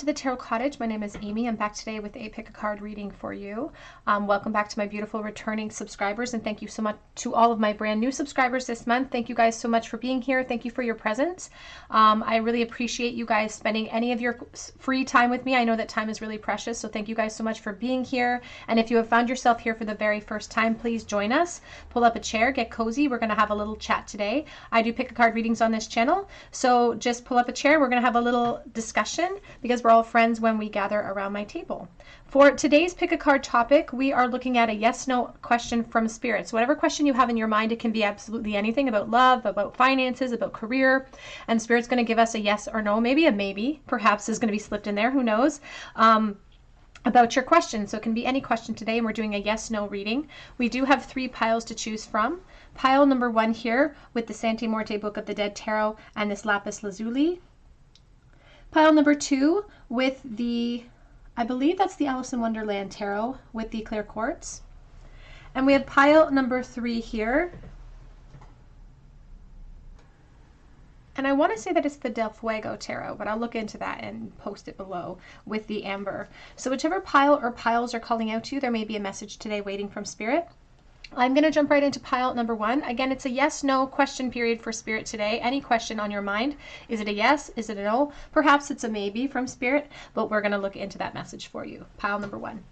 to the Tarot Cottage. My name is Amy. I'm back today with a pick a card reading for you. Welcome back to my beautiful returning subscribers, and thank you so much to all of my brand new subscribers this month. Thank you guys so much for being here. Thank you for your presence. I really appreciate you guys spending any of your free time with me. I know that time is really precious, so thank you guys so much for being here. And if you have found yourself here for the very first time, please join us. Pull up a chair, get cozy. We're going to have a little chat today. I do pick a card readings on this channel, so just pull up a chair. We're going to have a little discussion because we're all friends when we gather around my table. For today's pick a card topic, we are looking at a yes/no question from Spirit. So whatever question you have in your mind, it can be absolutely anything about love, about finances, about career, and Spirit's going to give us a yes or no, maybe a maybe, perhaps is going to be slipped in there, who knows, about your question. So it can be any question today, and we're doing a yes/no reading. We do have 3 piles to choose from. Pile number 1 here with the Sante Morte Book of the Dead Tarot and this Lapis Lazuli. Pile number 2 with the, I believe that's the Alice in Wonderland Tarot with the Clear Quartz. And we have pile number 3 here. And I want to say that it's the Del Fuego Tarot, but I'll look into that and post it below with the amber. So whichever pile or piles are calling out to you, there may be a message today waiting from Spirit. I'm going to jump right into pile number 1. Again, it's a yes/no question period for Spirit today. Any question on your mind. Is it a yes? Is it a no? Perhaps it's a maybe from Spirit, but we're going to look into that message for you. Pile number 1.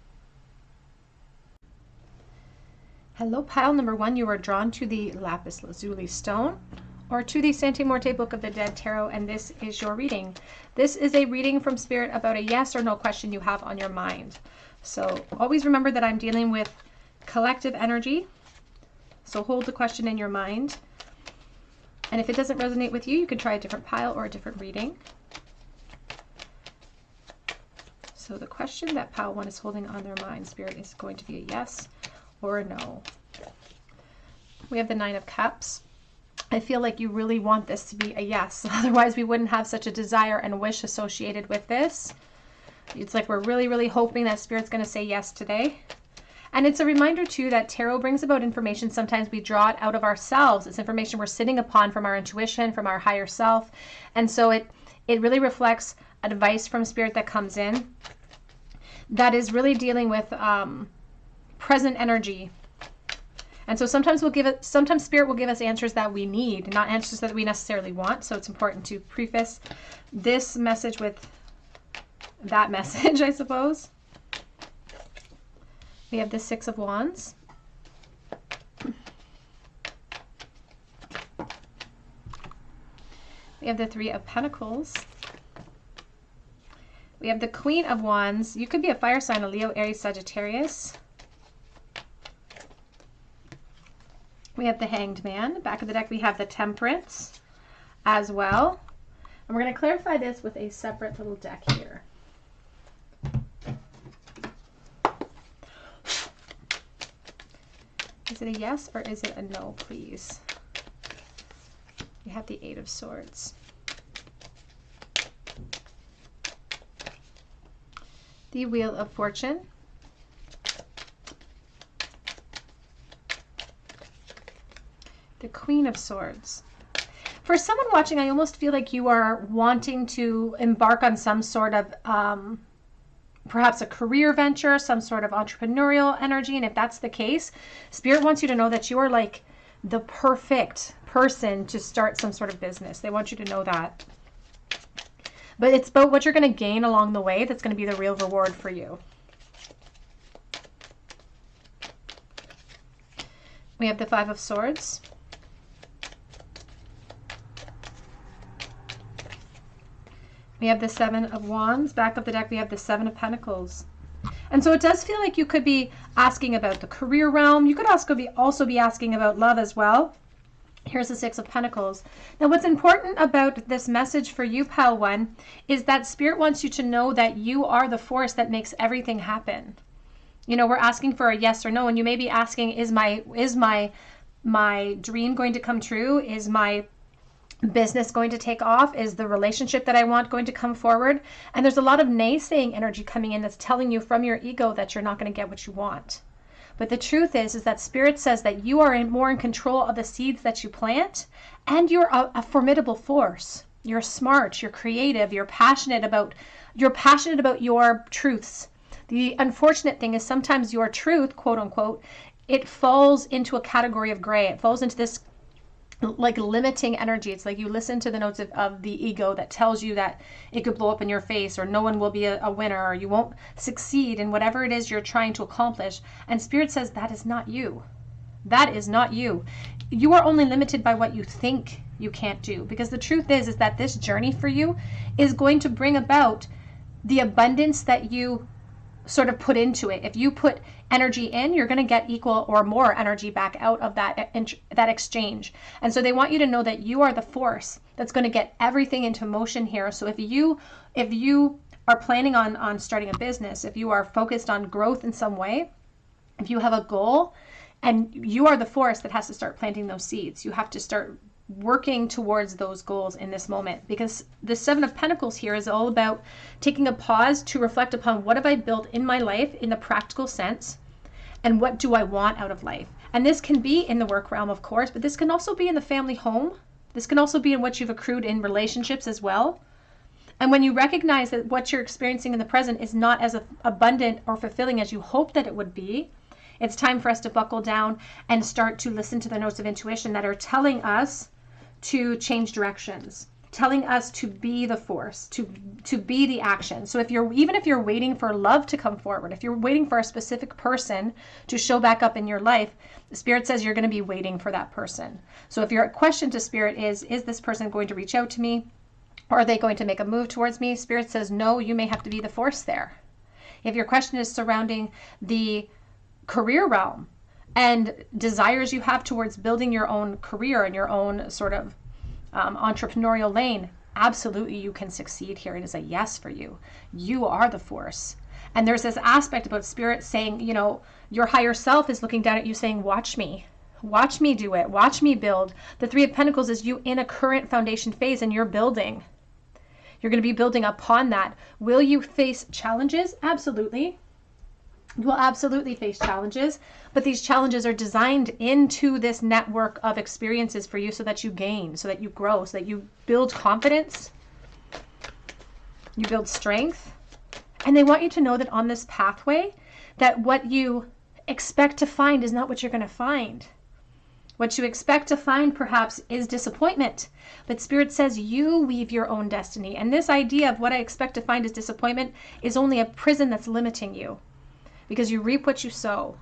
Hello, pile number 1. You are drawn to the Lapis Lazuli stone or to the Sante Morte Book of the Dead Tarot, and this is your reading. This is a reading from Spirit about a yes or no question you have on your mind. So always remember that I'm dealing with collective energy, so hold the question in your mind, and if it doesn't resonate with you, you can try a different pile or a different reading. So the question that pile 1 is holding on their mind, Spirit, is going to be a yes or a no. We have the 9 of Cups. I feel like you really want this to be a yes, otherwise we wouldn't have such a desire and wish associated with this. It's like we're really hoping that Spirit's going to say yes today. And it's a reminder, too, that tarot brings about information. Sometimes we draw it out of ourselves. It's information we're sitting upon from our intuition, from our higher self. And so it really reflects advice from Spirit that comes in that is really dealing with present energy. And so sometimes Spirit will give us answers that we need, not answers that we necessarily want. So it's important to preface this message with that message, I suppose. We have the 6 of Wands. We have the 3 of Pentacles. We have the Queen of Wands. You could be a fire sign, a Leo, Aries, Sagittarius. We have the Hanged Man. Back of the deck, we have the Temperance as well. And we're going to clarify this with a separate little deck here. Is it a yes or is it a no, please? We have the 8 of Swords. The Wheel of Fortune. The Queen of Swords. For someone watching, I almost feel like you are wanting to embark on some sort of perhaps a career venture, some sort of entrepreneurial energy. And if that's the case, Spirit wants you to know that you are like the perfect person to start some sort of business. They want you to know that. But it's about what you're going to gain along the way that's going to be the real reward for you. We have the 5 of Swords. We have the 7 of Wands. Back of the deck, we have the 7 of Pentacles. And so it does feel like you could be asking about the career realm. You could also be asking about love as well. Here's the 6 of Pentacles. Now, what's important about this message for you, pile 1, is that Spirit wants you to know that you are the force that makes everything happen. You know, we're asking for a yes or no, and you may be asking, is my dream going to come true? Is my business going to take off? Is the relationship that I want going to come forward? And there's a lot of naysaying energy coming in that's telling you from your ego that you're not going to get what you want. But the truth is that Spirit says that you are more in control of the seeds that you plant, and you're a formidable force. You're smart, you're creative, you're passionate about You're passionate about your truths. The unfortunate thing is sometimes your truth, quote unquote, it falls into a category of gray. It falls into this like limiting energy. It's like you listen to the notes of the ego that tells you that it could blow up in your face, or no one will be a winner, or you won't succeed in whatever it is you're trying to accomplish. And Spirit says that is not you. That is not you. You are only limited by what you think you can't do, because the truth is that this journey for you is going to bring about the abundance that you sort of put into it. If you put energy in, you're going to get equal or more energy back out of that exchange. And so they want you to know that you are the force that's going to get everything into motion here. So if you are planning on starting a business, if you are focused on growth in some way, if you have a goal, and you are the force that has to start planting those seeds. You have to start working towards those goals in this moment, because the Seven of Pentacles here is all about taking a pause to reflect upon what have I built in my life in the practical sense, and what do I want out of life. And this can be in the work realm, of course, but this can also be in the family home. This can also be in what you've accrued in relationships as well. And when you recognize that what you're experiencing in the present is not as abundant or fulfilling as you hope that it would be, it's time for us to buckle down and start to listen to the notes of intuition that are telling us to change directions, telling us to be the force, to be the action. So even if you're waiting for love to come forward, if you're waiting for a specific person to show back up in your life, the Spirit says you're going to be waiting for that person. So if your question to Spirit is this person going to reach out to me? Or are they going to make a move towards me? Spirit says, no, you may have to be the force there. If your question is surrounding the career realm and desires you have towards building your own career and your own sort of entrepreneurial lane, absolutely you can succeed here. It is a yes for you. You are the force. And there's this aspect about Spirit saying, your higher self is looking down at you saying, watch me do it. Watch me build. The Three of Pentacles is you in a current foundation phase, and you're building. You're going to be building upon that. Will you face challenges? Absolutely. You will absolutely face challenges, but these challenges are designed into this network of experiences for you so that you gain, so that you grow, so that you build confidence, you build strength. And they want you to know that on this pathway, that what you expect to find is not what you're going to find. What you expect to find perhaps is disappointment, but Spirit says you weave your own destiny. And this idea of what I expect to find is disappointment is only a prison that's limiting you, because you reap what you sow.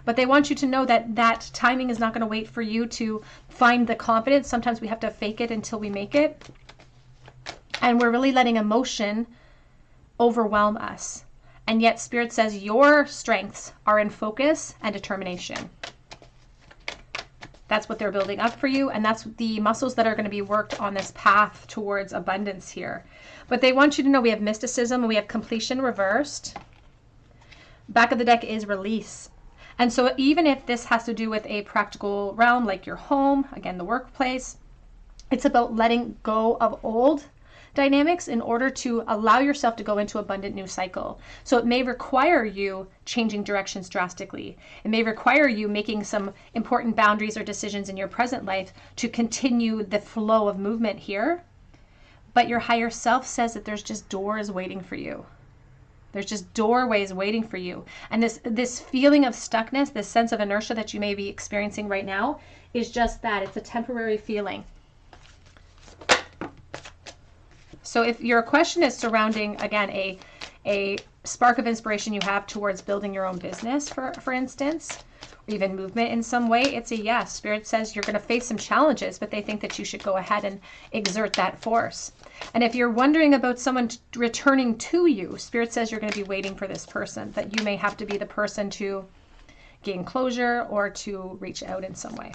But they want you to know that timing is not going to wait for you to find the confidence. Sometimes we have to fake it until we make it. And we're really letting emotion overwhelm us. And yet Spirit says your strengths are in focus and determination. That's what they're building up for you. And that's the muscles that are going to be worked on this path towards abundance here. But they want you to know we have mysticism and we have completion reversed. Back of the deck is release. And so even if this has to do with a practical realm like your home, again, the workplace, it's about letting go of old dynamics in order to allow yourself to go into abundant new cycle. So it may require you changing directions drastically. It may require you making some important boundaries or decisions in your present life to continue the flow of movement here. But your higher self says that there's just doors waiting for you. There's just doorways waiting for you. And this feeling of stuckness, this sense of inertia that you may be experiencing right now is just that. It's a temporary feeling. So if your question is surrounding, again, a spark of inspiration you have towards building your own business, for instance, or even movement in some way, it's a yes. Spirit says you're going to face some challenges, but they think that you should go ahead and exert that force. And if you're wondering about someone returning to you, Spirit says you're going to be waiting for this person, that you may have to be the person to gain closure or to reach out in some way.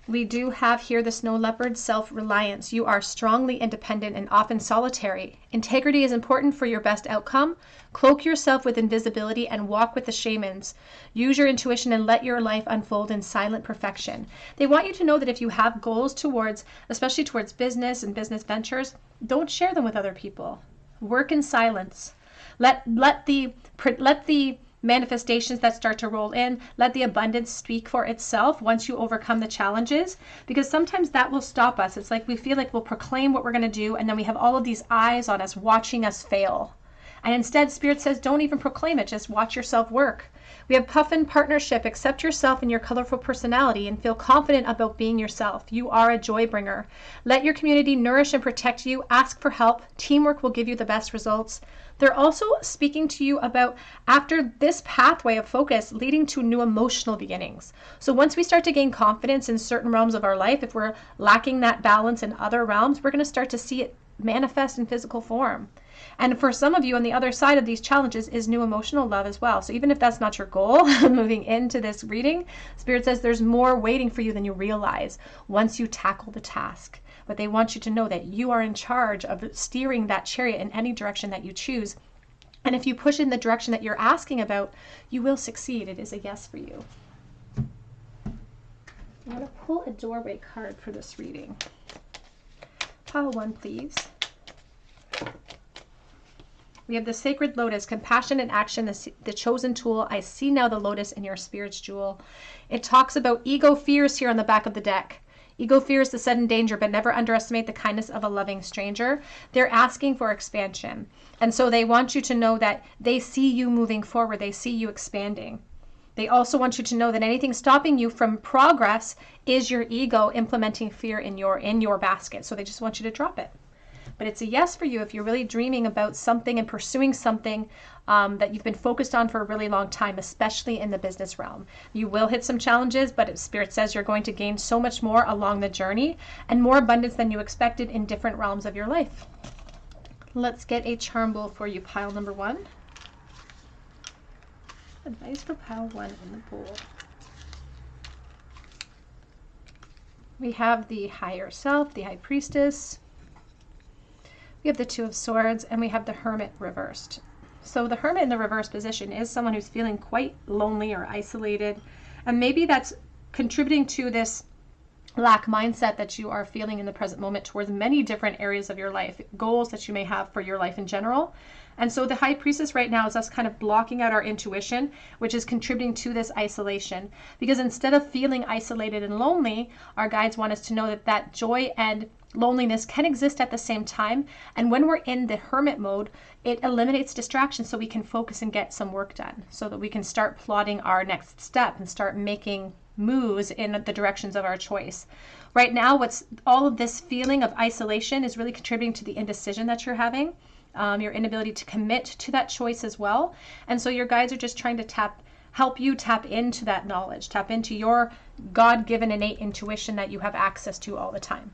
We do have here the snow leopard, self-reliance. You are strongly independent and often solitary. Integrity is important for your best outcome. Cloak yourself with invisibility and walk with the shamans. Use your intuition and let your life unfold in silent perfection. They want you to know that if you have goals towards, especially towards business and business ventures, don't share them with other people. Work in silence. Let the manifestations that start to roll in. Let the abundance speak for itself once you overcome the challenges, because sometimes that will stop us. It's like we feel like we'll proclaim what we're going to do, and then we have all of these eyes on us watching us fail. And instead, Spirit says, don't even proclaim it. Just watch yourself work. We have Puffin partnership. Accept yourself and your colorful personality and feel confident about being yourself. You are a joy bringer. Let your community nourish and protect you. Ask for help. Teamwork will give you the best results. They're also speaking to you about after this pathway of focus leading to new emotional beginnings. So once we start to gain confidence in certain realms of our life, if we're lacking that balance in other realms, we're going to start to see it manifest in physical form. And for some of you on the other side of these challenges is new emotional love as well. So even if that's not your goal moving into this reading, Spirit says there's more waiting for you than you realize once you tackle the task. But they want you to know that you are in charge of steering that chariot in any direction that you choose. And if you push in the direction that you're asking about, you will succeed. It is a yes for you. I'm going to pull a doorway card for this reading. Pile 1, please. We have the Sacred Lotus, compassion and action, the chosen tool. I see now the lotus in your spirit's jewel. It talks about ego fears here on the back of the deck. Ego fears the sudden danger, but never underestimate the kindness of a loving stranger. They're asking for expansion. And so they want you to know that they see you moving forward. They see you expanding. They also want you to know that anything stopping you from progress is your ego implementing fear in your basket. So they just want you to drop it. But it's a yes for you if you're really dreaming about something and pursuing something that you've been focused on for a really long time, especially in the business realm. You will hit some challenges, but Spirit says you're going to gain so much more along the journey and more abundance than you expected in different realms of your life. Let's get a charm bowl for you, pile number 1. Advice for pile 1 in the bowl. We have the higher self, the high priestess. We have the Two of Swords, and we have the Hermit reversed. So the Hermit in the reverse position is someone who's feeling quite lonely or isolated, and maybe that's contributing to this lack mindset that you are feeling in the present moment towards many different areas of your life, goals that you may have for your life in general. And so the High Priestess right now is us kind of blocking out our intuition, which is contributing to this isolation. Because instead of feeling isolated and lonely, our guides want us to know that that joy and loneliness can exist at the same time. And when we're in the hermit mode, it eliminates distractions so we can focus and get some work done, so that we can start plotting our next step and start making moves in the directions of our choice. Right now, what's all of this feeling of isolation is really contributing to the indecision that you're having, your inability to commit to that choice as well. And so your guides are just trying to help you tap into that knowledge, tap into your God-given innate intuition that you have access to all the time.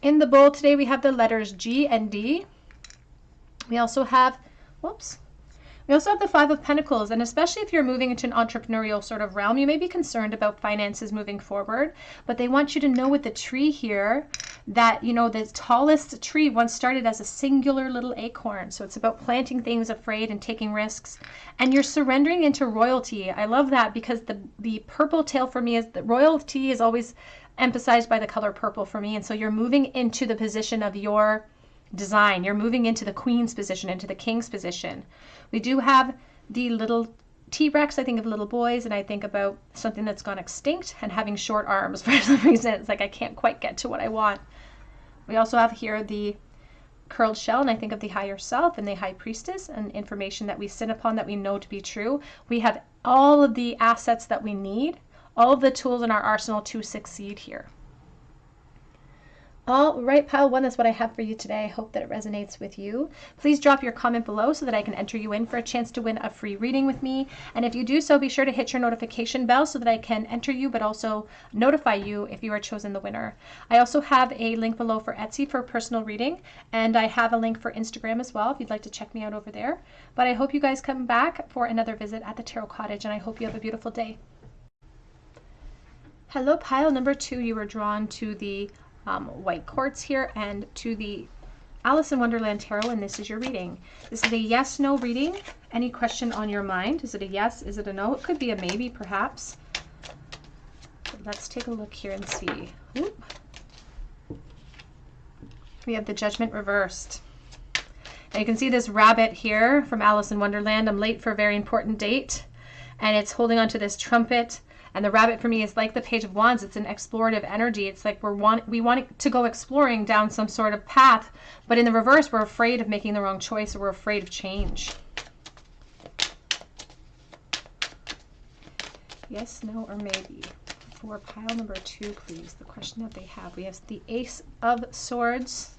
In the bowl today, we have the letters G and D. We also have, the Five of Pentacles, and especially if you're moving into an entrepreneurial sort of realm, you may be concerned about finances moving forward, but they want you to know with the tree here that, you know, the tallest tree once started as a singular little acorn. So it's about planting things afraid and taking risks, and you're surrendering into royalty. I love that, because the purple tail for me is that royalty is always emphasized by the color purple for me. And so you're moving into the position of your design. You're moving into the Queen's position, into the King's position. We do have the little T-Rex. I think of little boys, and I think about something that's gone extinct and having short arms for some reason. It's like I can't quite get to what I want. We also have here the curled shell, and I think of the higher self and the High Priestess and information that we sit upon that we know to be true. We have all of the assets that we need, all of the tools in our arsenal to succeed here. All right, pile 1 is what I have for you today. I hope that it resonates with you. Please drop your comment below so that I can enter you in for a chance to win a free reading with me. And if you do so, be sure to hit your notification bell so that I can enter you, but also notify you if you are chosen the winner. I also have a link below for Etsy for personal reading, and I have a link for Instagram as well if you'd like to check me out over there. But I hope you guys come back for another visit at the Tarot Cottage, and I hope you have a beautiful day. Hello, pile number 2. You were drawn to the white quartz here and to the Alice in Wonderland Tarot, and this is your reading. This is a yes/no reading. Any question on your mind? Is it a yes? Is it a no? It could be a maybe, perhaps. But let's take a look here and see. Oop. We have the Judgment reversed. Now you can see this rabbit here from Alice in Wonderland. I'm late for a very important date. And it's holding onto this trumpet. And the rabbit for me is like the Page of Wands. It's an explorative energy. It's like we want to go exploring down some sort of path. But in the reverse, we're afraid of making the wrong choice, or we're afraid of change. Yes, no, or maybe. For pile number 2, please. The question that they have. We have the Ace of Swords.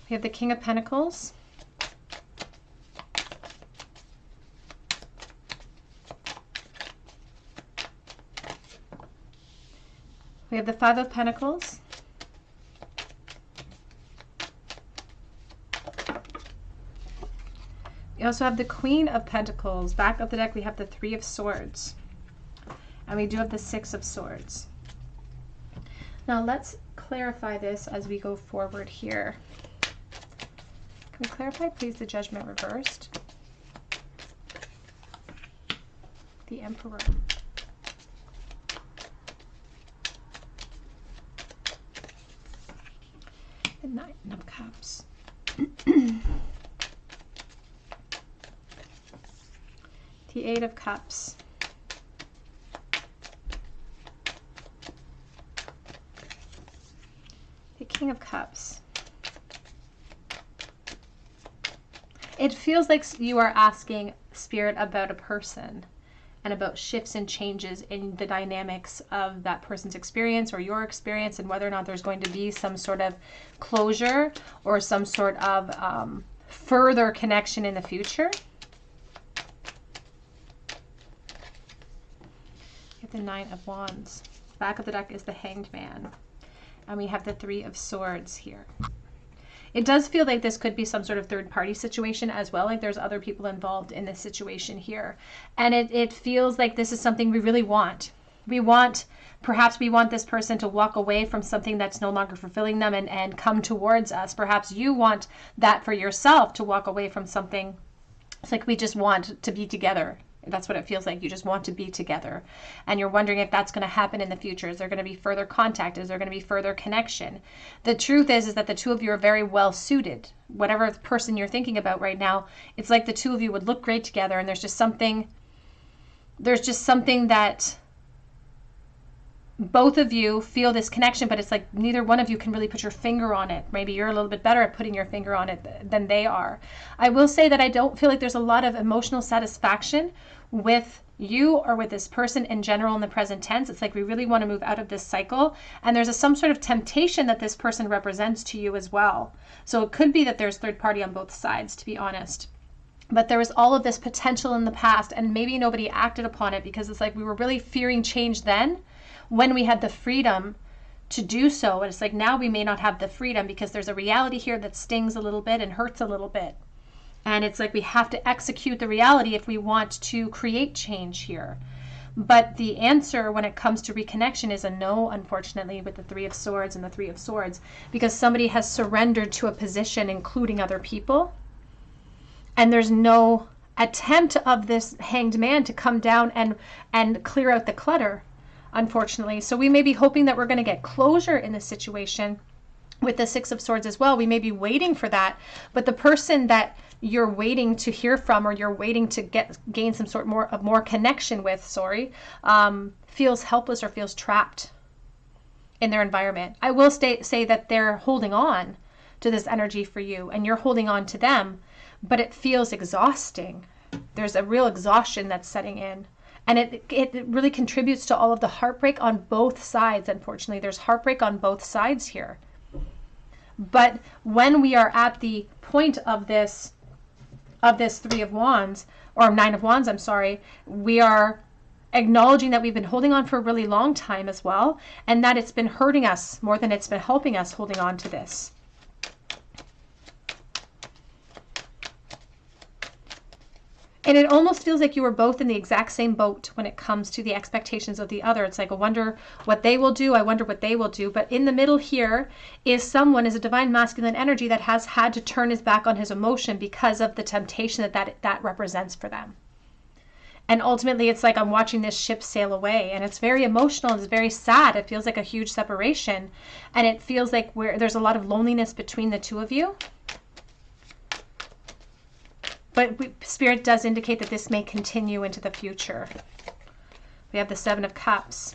We have the King of Pentacles. We have the Five of Pentacles. We also have the Queen of Pentacles. Back of the deck, we have the Three of Swords. And we do have the Six of Swords. Now let's clarify this as we go forward here. Can we clarify, please, the Judgment reversed? The Emperor. The Nine of Cups. The Eight of Cups. The King of Cups. It feels like you are asking Spirit about a person and about shifts and changes in the dynamics of that person's experience or your experience, and whether or not there's going to be some sort of closure or some sort of further connection in the future. We have the Nine of Wands. Back of the deck is the Hanged Man. And we have the Three of Swords here. It does feel like this could be some sort of third-party situation as well. Like there's other people involved in this situation here. And it feels like this is something we really want. Perhaps we want this person to walk away from something that's no longer fulfilling them and come towards us. Perhaps you want that for yourself, to walk away from something. It's like we just want to be together. That's what it feels like. You just want to be together. And you're wondering if that's going to happen in the future. Is there going to be further contact? Is there going to be further connection? The truth is that the two of you are very well suited. Whatever person you're thinking about right now, it's like the two of you would look great together. And there's just something that both of you feel this connection, but it's like neither one of you can really put your finger on it. Maybe you're a little bit better at putting your finger on it than they are. I will say that I don't feel like there's a lot of emotional satisfaction with you or with this person in general in the present tense. It's like we really want to move out of this cycle, and there's some sort of temptation that this person represents to you as well. So it could be that there's third party on both sides, to be honest. But there was all of this potential in the past, and maybe nobody acted upon it because it's like we were really fearing change then, when we had the freedom to do so. And it's like now we may not have the freedom because there's a reality here that stings a little bit and hurts a little bit. And it's like we have to execute the reality if we want to create change here. But the answer when it comes to reconnection is a no, unfortunately, with the Three of Swords and the Three of Swords, because somebody has surrendered to a position, including other people. And there's no attempt of this Hanged Man to come down and clear out the clutter, unfortunately. So we may be hoping that we're going to get closure in this situation with the Six of Swords as well. We may be waiting for that, but the person that you're waiting to hear from, or you're waiting to gain some sort of more connection with, feels helpless or feels trapped in their environment. I will say that they're holding on to this energy for you, and you're holding on to them, but it feels exhausting. There's a real exhaustion that's setting in. And it really contributes to all of the heartbreak on both sides. Unfortunately, there's heartbreak on both sides here. But when we are at the point of this Three of Wands, or Nine of Wands, I'm sorry, we are acknowledging that we've been holding on for a really long time as well, and that it's been hurting us more than it's been helping us holding on to this. And it almost feels like you were both in the exact same boat when it comes to the expectations of the other. It's like, I wonder what they will do. I wonder what they will do. But in the middle here is a divine masculine energy that has had to turn his back on his emotion because of the temptation that represents for them. And ultimately, it's like I'm watching this ship sail away, and it's very emotional. It's very sad. It feels like a huge separation, and it feels like there's a lot of loneliness between the two of you. But Spirit does indicate that this may continue into the future. We have the Seven of Cups.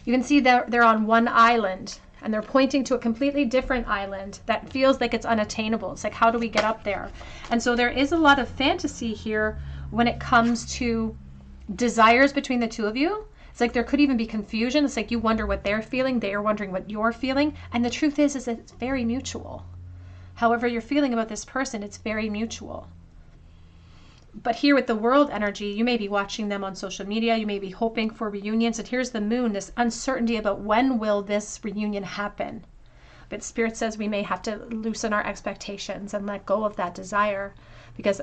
You can see they're on one island, and they're pointing to a completely different island that feels like it's unattainable. It's like, how do we get up there? And so there is a lot of fantasy here when it comes to desires between the two of you. It's like there could even be confusion. It's like you wonder what they're feeling, they are wondering what you're feeling. And the truth is that it's very mutual. However you're feeling about this person, it's very mutual. But here with the world energy, you may be watching them on social media, you may be hoping for reunions, and here's the moon, this uncertainty about when will this reunion happen. But Spirit says we may have to loosen our expectations and let go of that desire, because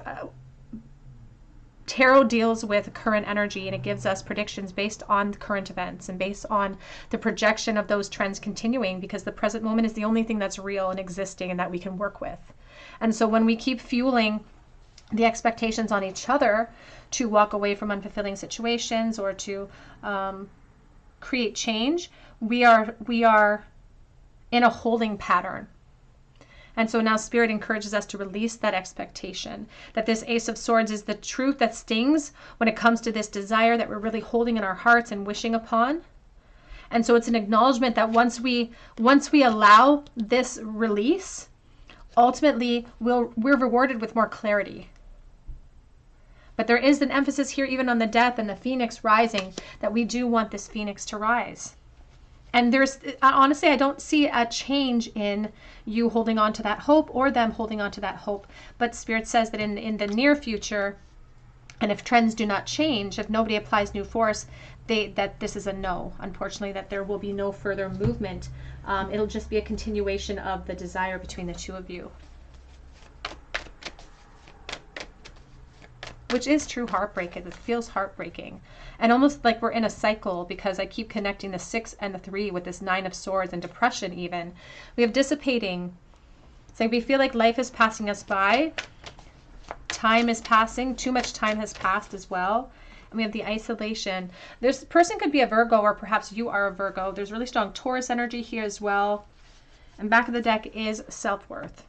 Tarot deals with current energy, and it gives us predictions based on current events and based on the projection of those trends continuing, because the present moment is the only thing that's real and existing and that we can work with. And so when we keep fueling the expectations on each other to walk away from unfulfilling situations or to create change, we are in a holding pattern. And so now Spirit encourages us to release that expectation, that this Ace of Swords is the truth that stings when it comes to this desire that we're really holding in our hearts and wishing upon. And so it's an acknowledgement that once we allow this release, ultimately we're rewarded with more clarity. But there is an emphasis here even on the death and the phoenix rising, that we do want this phoenix to rise. And honestly, I don't see a change in you holding on to that hope or them holding on to that hope. But Spirit says that in the near future, and if trends do not change, if nobody applies new force, that this is a no. Unfortunately, that there will be no further movement. It'll just be a continuation of the desire between the two of you. Which is true heartbreak. It feels heartbreaking. And almost like we're in a cycle, because I keep connecting the 6 and the 3 with this 9 of Swords and depression even. We have dissipating. It's like we feel like life is passing us by. Time is passing. Too much time has passed as well. And we have the isolation. This person could be a Virgo, or perhaps you are a Virgo. There's really strong Taurus energy here as well. And back of the deck is self-worth.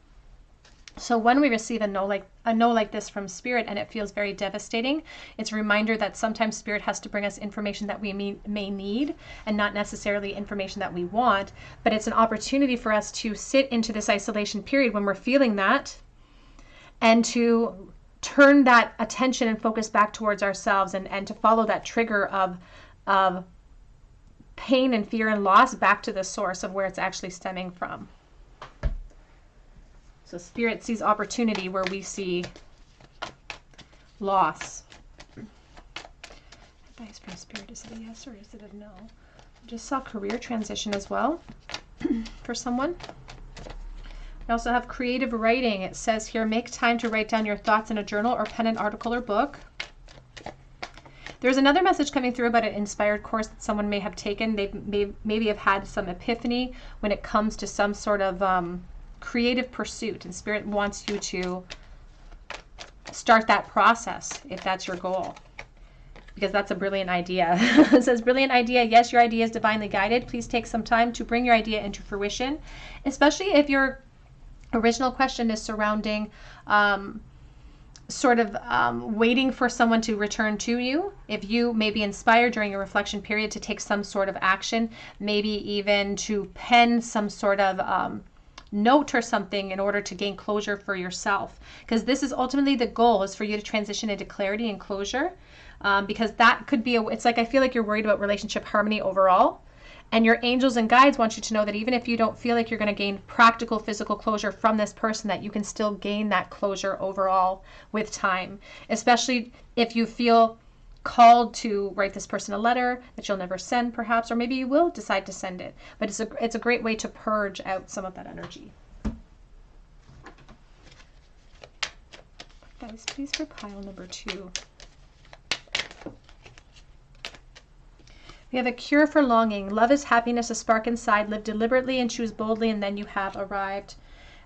So when we receive a no like this from Spirit and it feels very devastating, it's a reminder that sometimes Spirit has to bring us information that we may need and not necessarily information that we want. But it's an opportunity for us to sit into this isolation period when we're feeling that, and to turn that attention and focus back towards ourselves, and to follow that trigger of pain and fear and loss back to the source of where it's actually stemming from. So Spirit sees opportunity where we see loss. Advice from Spirit, is it a yes or is it a no? I just saw career transition as well for someone. We also have creative writing. It says here, make time to write down your thoughts in a journal or pen an article or book. There's another message coming through about an inspired course that someone may have taken. They maybe have had some epiphany when it comes to some sort of creative pursuit, and Spirit wants you to start that process if that's your goal, because that's a brilliant idea. It says, brilliant idea. Yes, your idea is divinely guided. Please take some time to bring your idea into fruition, especially if your original question is surrounding waiting for someone to return to you. If you may be inspired during a reflection period to take some sort of action, maybe even to pen some sort of note or something in order to gain closure for yourself, because this is ultimately the goal, is for you to transition into clarity and closure, because that could be it's like I feel like you're worried about relationship harmony overall, and your angels and guides want you to know that even if you don't feel like you're going to gain practical physical closure from this person, that you can still gain that closure overall with time, especially if you feel called to write this person a letter that you'll never send perhaps, or maybe you will decide to send it, but it's a great way to purge out some of that energy. Guys, please for pile number 2. We have a cure for longing. Love is happiness, a spark inside. Live deliberately and choose boldly, and then you have arrived.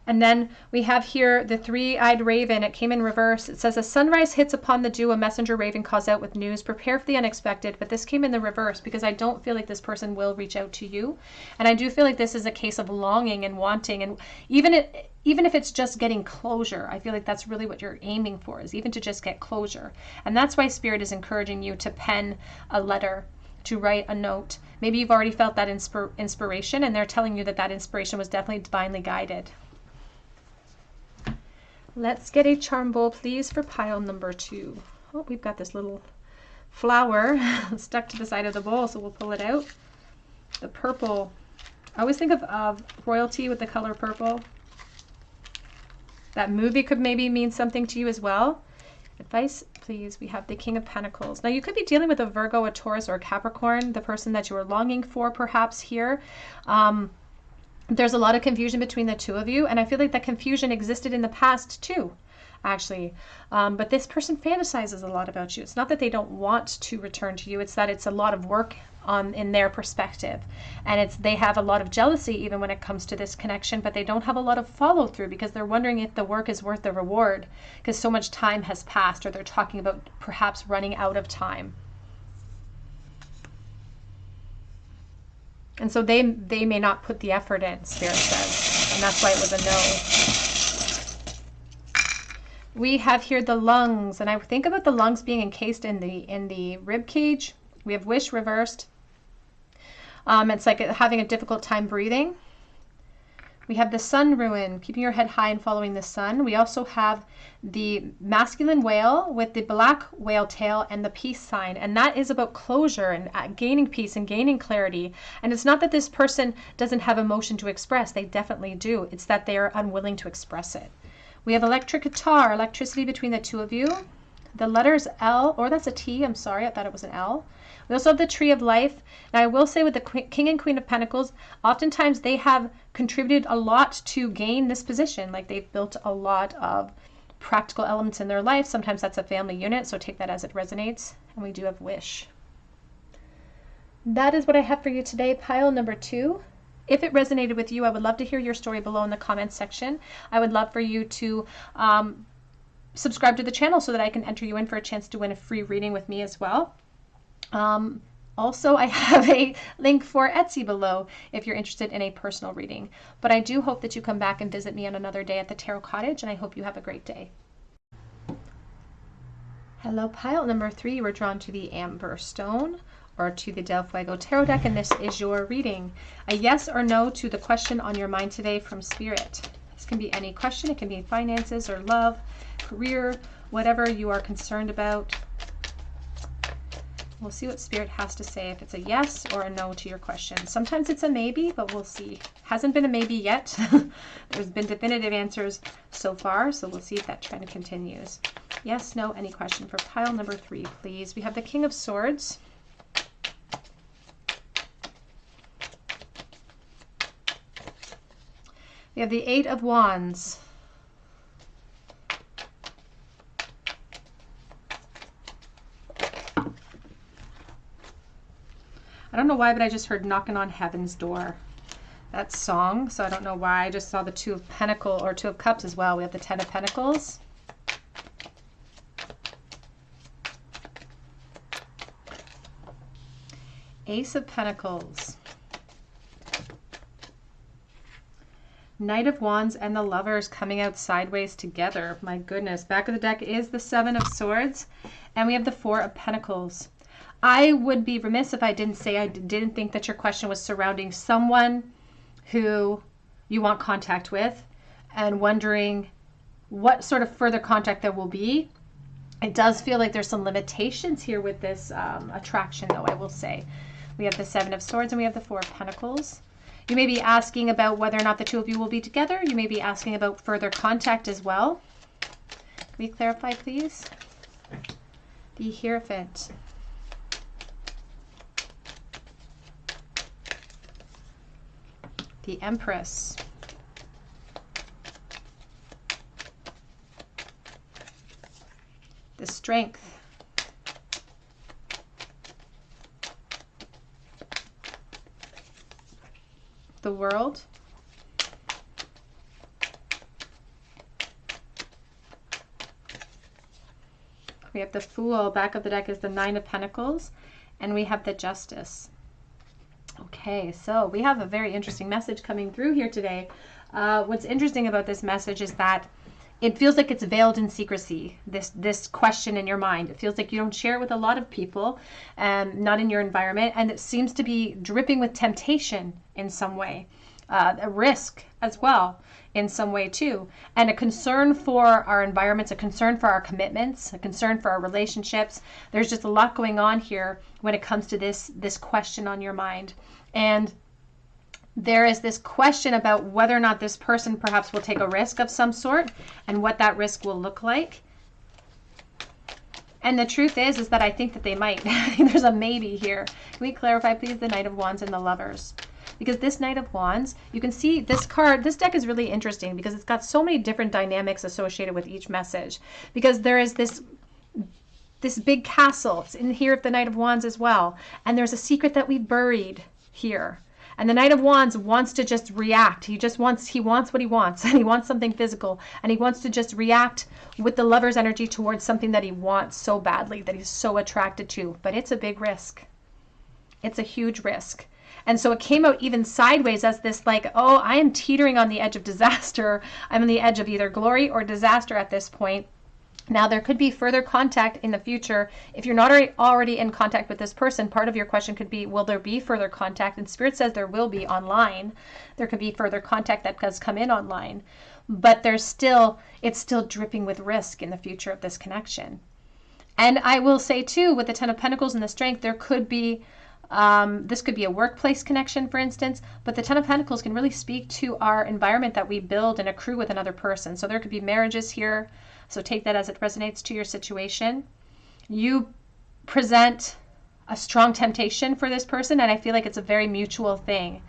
And then we have here the three-eyed raven. It came in reverse. It says, a sunrise hits upon the dew, a messenger raven calls out with news. Prepare for the unexpected. But this came in the reverse because I don't feel like this person will reach out to you. And I do feel like this is a case of longing and wanting. And even if it's just getting closure, I feel like that's really what you're aiming for, is even to just get closure. And that's why Spirit is encouraging you to pen a letter, to write a note. Maybe you've already felt that inspiration, and they're telling you that that inspiration was definitely divinely guided. Let's get a charm bowl, please, for pile number 2. Oh, we've got this little flower stuck to the side of the bowl, so we'll pull it out. The purple. I always think of royalty with the color purple. That movie could maybe mean something to you as well. Advice, please. We have the King of Pentacles. Now, you could be dealing with a Virgo, a Taurus, or a Capricorn, the person that you are longing for, perhaps here. There's a lot of confusion between the two of you, and I feel like that confusion existed in the past too, actually. But this person fantasizes a lot about you. It's not that they don't want to return to you, it's that it's a lot of work in their perspective. And they have a lot of jealousy even when it comes to this connection, but they don't have a lot of follow through because they're wondering if the work is worth the reward because so much time has passed, or they're talking about perhaps running out of time. And so they may not put the effort in, Spirit says, and that's why it was a no. We have here the lungs, and I think about the lungs being encased in the rib cage. We have wish reversed. It's like having a difficult time breathing. We have the sun ruin, keeping your head high and following the sun. We also have the masculine whale with the black whale tail and the peace sign. And that is about closure and gaining peace and gaining clarity. And it's not that this person doesn't have emotion to express. They definitely do. It's that they are unwilling to express it. We have electric guitar, electricity between the two of you. The letters L, or that's a T, I'm sorry, I thought it was an L. We also have the Tree of Life. Now, I will say with the King and Queen of Pentacles, oftentimes they have contributed a lot to gain this position. Like they've built a lot of practical elements in their life. Sometimes that's a family unit, so take that as it resonates. And we do have Wish. That is what I have for you today, pile number 2. If it resonated with you, I would love to hear your story below in the comments section. I would love for you to subscribe to the channel so that I can enter you in for a chance to win a free reading with me as well. Also, I have a link for Etsy below if you're interested in a personal reading. But I do hope that you come back and visit me on another day at the Tarot Cottage, and I hope you have a great day. Hello, pile number 3. You were drawn to the Amber Stone or to the Del Fuego Tarot deck, and this is your reading. A yes or no to the question on your mind today from Spirit. This can be any question. It can be finances or love, career, whatever you are concerned about. We'll see what Spirit has to say, if it's a yes or a no to your question. Sometimes it's a maybe, but we'll see. Hasn't been a maybe yet. There's been definitive answers so far, so we'll see if that trend continues. Yes, no, any question for pile number 3, please. We have the King of Swords. We have the 8 of Wands. I don't know why, but I just heard Knocking on Heaven's Door. That song, so I don't know why. I just saw the 2 of Pentacles, or 2 of Cups as well. We have the 10 of Pentacles. Ace of Pentacles. Knight of Wands and the Lovers coming out sideways together. My goodness. Back of the deck is the 7 of Swords. And we have the 4 of Pentacles. I would be remiss if I didn't say I didn't think that your question was surrounding someone who you want contact with and wondering what sort of further contact there will be. It does feel like there's some limitations here with this attraction, though, I will say. We have the 7 of Swords and we have the 4 of Pentacles. You may be asking about whether or not the 2 of you will be together. You may be asking about further contact as well. Can we clarify, please? The Hierophant. The Empress. The Strength. The World. We have the Fool. Back of the deck is the Nine of Pentacles. And we have the Justice. Okay, so we have a very interesting message coming through here today. What's interesting about this message is that it feels like it's veiled in secrecy, this question in your mind. It feels like you don't share it with a lot of people, not in your environment, and it seems to be dripping with temptation in some way, a risk as well in some way too, and a concern for our environments, a concern for our commitments, a concern for our relationships. There's just a lot going on here when it comes to this question on your mind. And there is this question about whether or not this person perhaps will take a risk of some sort and what that risk will look like. And the truth is that I think that they might. There's a maybe here. Can we clarify, please, the Knight of Wands and the Lovers? Because this Knight of Wands, you can see this card, this deck is really interesting because it's got so many different dynamics associated with each message. Because there is this big castle. It's in here of the Knight of Wands as well. And there's a secret that we've buried here. And the Knight of Wands wants to just react. He wants what he wants, and he wants something physical, and he wants to just react with the Lover's energy towards something that he wants so badly, that he's so attracted to. But it's a big risk. It's a huge risk. And so it came out even sideways as this like, oh, I am teetering on the edge of disaster. I'm on the edge of either glory or disaster at this point. Now, there could be further contact in the future. If you're not already in contact with this person, part of your question could be, will there be further contact? And Spirit says there will be online. There could be further contact that does come in online. But it's still dripping with risk in the future of this connection. And I will say, too, with the Ten of Pentacles and the Strength, there could be, this could be a workplace connection, for instance, but the Ten of Pentacles can really speak to our environment that we build and accrue with another person. So there could be marriages here. So take that as it resonates to your situation. You present a strong temptation for this person, and I feel like it's a very mutual thing.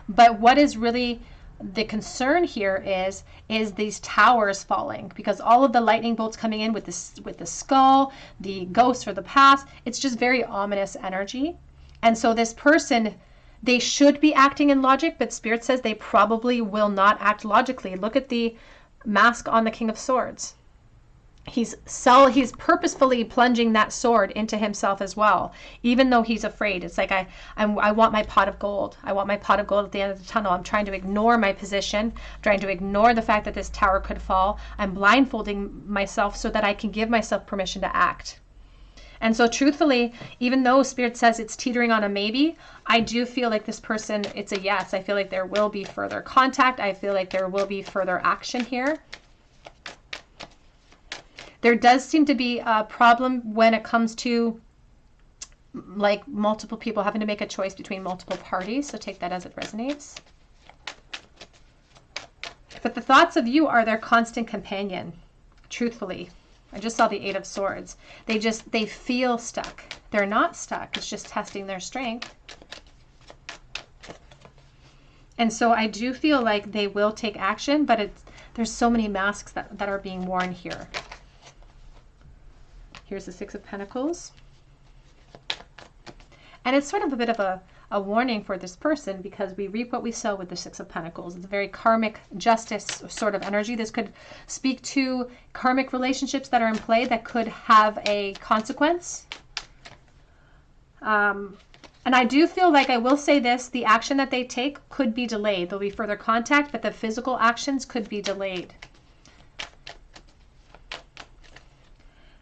But what is really the concern here is these towers falling, because all of the lightning bolts coming in with the skull, the ghost or the past, it's just very ominous energy. And so this person, they should be acting in logic, but Spirit says they probably will not act logically. Look at the mask on the King of Swords. He's purposefully plunging that sword into himself as well, even though he's afraid. It's like, I want my pot of gold. I want my pot of gold at the end of the tunnel. I'm trying to ignore my position, I'm trying to ignore the fact that this tower could fall. I'm blindfolding myself so that I can give myself permission to act. And so truthfully, even though Spirit says it's teetering on a maybe, I do feel like this person, it's a yes. I feel like there will be further contact. I feel like there will be further action here. There does seem to be a problem when it comes to like multiple people having to make a choice between multiple parties. So take that as it resonates. But the thoughts of you are their constant companion, truthfully. I just saw the Eight of Swords. They feel stuck. They're not stuck. It's just testing their strength. And so I do feel like they will take action, but there's so many masks that are being worn here. Here's the Six of Pentacles. And it's sort of a bit of a warning for this person, because we reap what we sow with the Six of Pentacles. It's a very karmic justice sort of energy. This could speak to karmic relationships that are in play that could have a consequence. And I do feel like, I will say this, the action that they take could be delayed. There'll be further contact, but the physical actions could be delayed.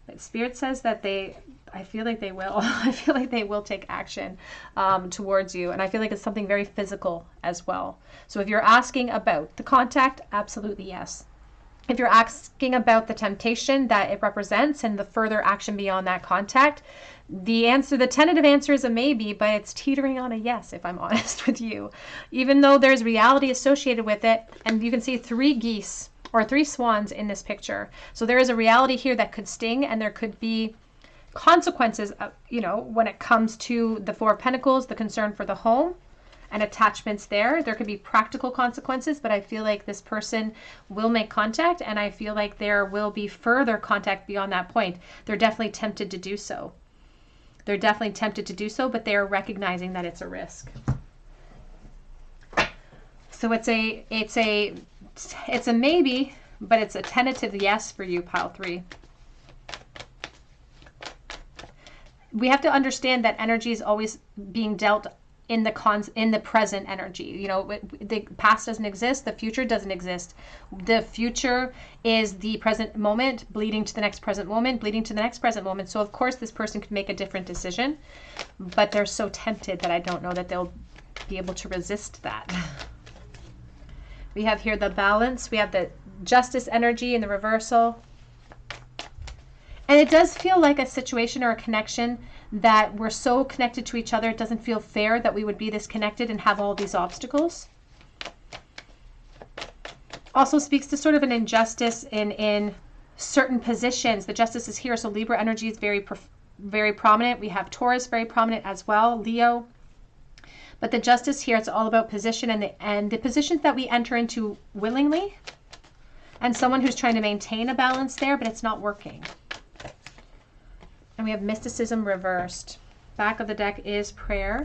But Spirit says that I feel like they will. I feel like they will take action towards you. And I feel like it's something very physical as well. So if you're asking about the contact, absolutely yes. If you're asking about the temptation that it represents and the further action beyond that contact, the tentative answer is a maybe, but it's teetering on a yes, if I'm honest with you. Even though there's reality associated with it, and you can see 3 geese or 3 swans in this picture. So there is a reality here that could sting, and there could be consequences, when it comes to the Four of Pentacles, the concern for the home and attachments there. There could be practical consequences, but I feel like this person will make contact, and I feel like there will be further contact beyond that point. They're definitely tempted to do so. But they are recognizing that it's a risk. So it's a maybe, but it's a tentative yes for you, pile 3. we have to understand that energy is always being dealt in the present energy. You know, the past doesn't exist, the future doesn't exist. The future is the present moment bleeding to the next present moment, bleeding to the next present moment. So of course this person could make a different decision, but they're so tempted that I don't know that they'll be able to resist that. We have here the balance, we have the justice energy in the reversal. And it does feel like a situation or a connection that we're so connected to each other, it doesn't feel fair that we would be this connected and have all these obstacles. Also speaks to sort of an injustice in certain positions. The justice is here, so Libra energy is very prominent. We have Taurus very prominent as well, Leo. But the justice here, it's all about position and the positions that we enter into willingly, and someone who's trying to maintain a balance there, but it's not working. And we have mysticism reversed. Back of the deck is prayer.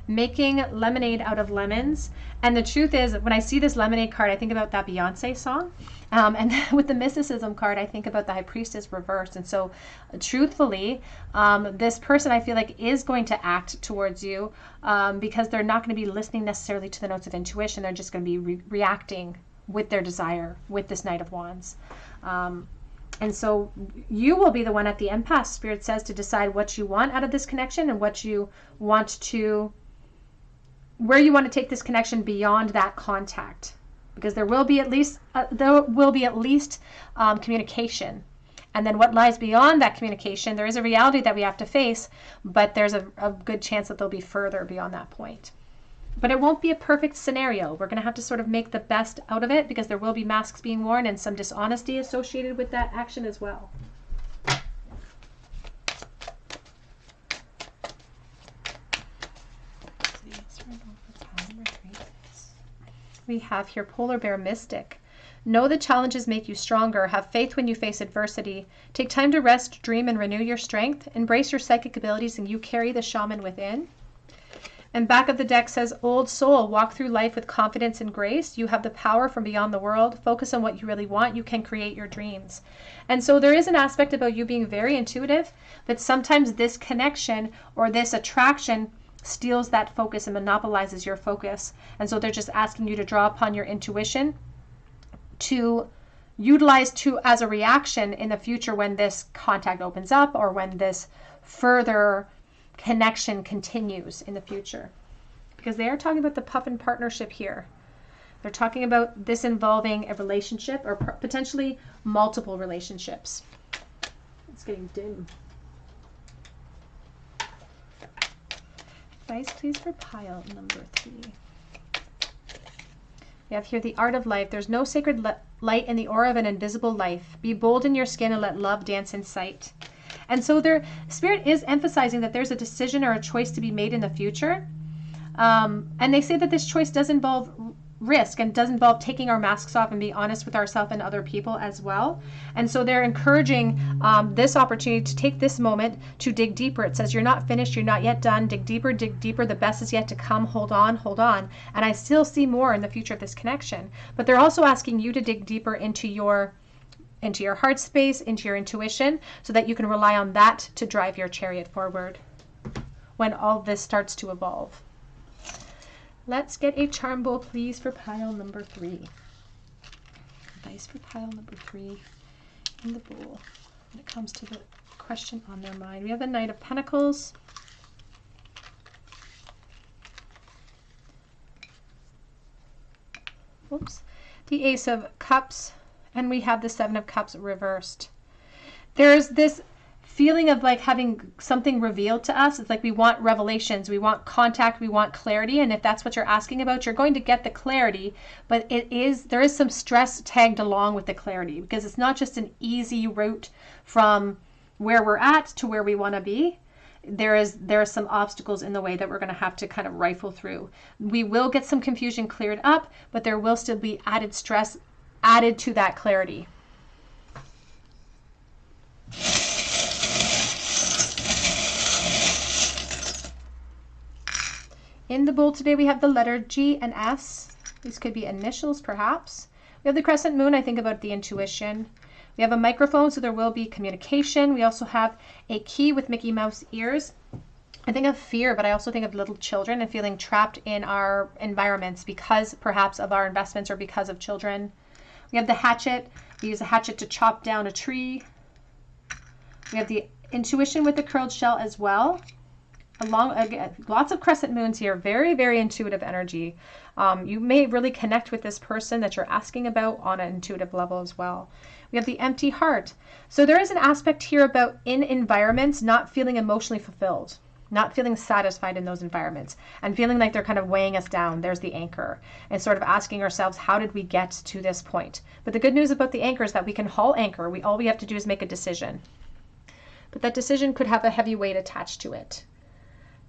Making lemonade out of lemons. And the truth is, when I see this lemonade card, I think about that Beyonce song. And with the mysticism card, I think about the High Priestess reversed. And so truthfully, this person I feel like is going to act towards you because they're not going to be listening necessarily to the notes of intuition. They're just going to be reacting with their desire with this Knight of Wands. And so you will be the one at the impasse, Spirit says, to decide what you want out of this connection and what you want to, where you want to take this connection beyond that contact. Because there will be at least communication. And then what lies beyond that communication, there is a reality that we have to face, but there's a good chance that they'll be further beyond that point. But it won't be a perfect scenario. We're going to have to sort of make the best out of it because there will be masks being worn and some dishonesty associated with that action as well. We have here Polar Bear Mystic. Know that challenges make you stronger. Have faith when you face adversity. Take time to rest, dream, and renew your strength. Embrace your psychic abilities and you carry the shaman within. And back of the deck says, Old soul, walk through life with confidence and grace. You have the power from beyond the world. Focus on what you really want. You can create your dreams. And so there is an aspect about you being very intuitive, but sometimes this connection or this attraction steals that focus and monopolizes your focus. And so they're just asking you to draw upon your intuition to utilize as a reaction in the future when this contact opens up or when this further connection continues in the future, because they are talking about the puffin partnership here. They're talking about this involving a relationship or potentially multiple relationships. It's getting dim. Advice, please, for pile number 3. We have here the art of life. There's no sacred light in the aura of an invisible life. Be bold in your skin and let love dance in sight. And so their Spirit is emphasizing that there's a decision or a choice to be made in the future. And they say that this choice does involve risk and does involve taking our masks off and be honest with ourselves and other people as well. And so they're encouraging this opportunity to take this moment to dig deeper. It says, you're not finished, you're not yet done. Dig deeper, the best is yet to come. Hold on, hold on. And I still see more in the future of this connection. But they're also asking you to dig deeper into your heart space, into your intuition, so that you can rely on that to drive your chariot forward when all this starts to evolve. Let's get a charm bowl, please, for pile number 3. Advice for pile number 3 in the bowl when it comes to the question on their mind. We have the Knight of Pentacles. Oops. The Ace of Cups. And we have the Seven of Cups reversed. There's this feeling of like having something revealed to us. It's like we want revelations, we want contact, we want clarity. And if that's what you're asking about, you're going to get the clarity. But there is some stress tagged along with the clarity, because it's not just an easy route from where we're at to where we want to be. There are some obstacles in the way that we're going to have to kind of rifle through. We will get some confusion cleared up, but there will still be added stress added to that clarity. In the bowl today we have the letter G and S. These could be initials perhaps. We have the crescent moon. I think about the intuition. We have a microphone, so there will be communication. We also have a key with Mickey Mouse ears. I think of fear, but I also think of little children and feeling trapped in our environments because perhaps of our investments or because of children. We have the hatchet. We use a hatchet to chop down a tree. We have the intuition with the curled shell as well. Again, lots of crescent moons here. Very, very intuitive energy. You may really connect with this person that you're asking about on an intuitive level as well. We have the empty heart. So there is an aspect here about in environments not feeling emotionally fulfilled, not feeling satisfied in those environments and feeling like they're kind of weighing us down. There's the anchor, and sort of asking ourselves, how did we get to this point? But the good news about the anchor is that we can haul anchor. All we have to do is make a decision. But that decision could have a heavy weight attached to it.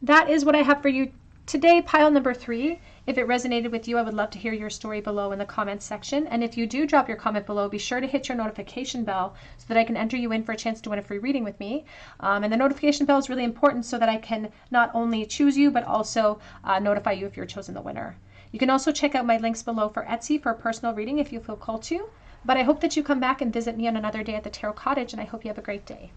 That is what I have for you today, pile number 3. If it resonated with you, I would love to hear your story below in the comments section. And if you do drop your comment below, be sure to hit your notification bell so that I can enter you in for a chance to win a free reading with me. And the notification bell is really important so that I can not only choose you, but also notify you if you're chosen the winner. You can also check out my links below for Etsy for a personal reading if you feel called to. But I hope that you come back and visit me on another day at the Tarot Cottage, and I hope you have a great day.